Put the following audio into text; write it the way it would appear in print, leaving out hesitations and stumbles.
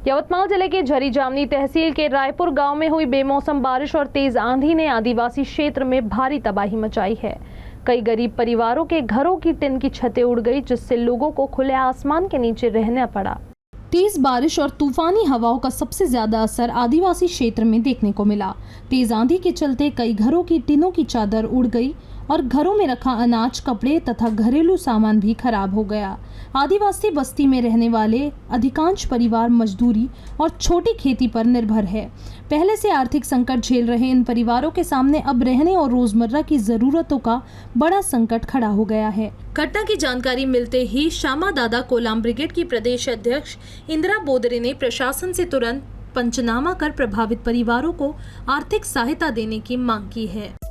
यवतमाल जिले के झरी जामनी तहसील के रायपुर गांव में हुई बेमौसम बारिश और तेज आंधी ने आदिवासी क्षेत्र में भारी तबाही मचाई है। कई गरीब परिवारों के घरों की टिन की छतें उड़ गई, जिससे लोगों को खुले आसमान के नीचे रहना पड़ा। तेज बारिश और तूफानी हवाओं का सबसे ज्यादा असर आदिवासी क्षेत्र में देखने को मिला। तेज आंधी के चलते कई घरों की टिनों की चादर उड़ गई और घरों में रखा अनाज, कपड़े तथा घरेलू सामान भी खराब हो गया। आदिवासी बस्ती में रहने वाले अधिकांश परिवार मजदूरी और छोटी खेती पर निर्भर है। पहले से आर्थिक संकट झेल रहे इन परिवारों के सामने अब रहने और रोजमर्रा की जरूरतों का बड़ा संकट खड़ा हो गया है। घटना की जानकारी मिलते ही श्यामा दादा कोलाम ब्रिगेड की प्रदेश अध्यक्ष इंदिरा बोदरे ने प्रशासन से तुरंत पंचनामा कर प्रभावित परिवारों को आर्थिक सहायता देने की मांग की है।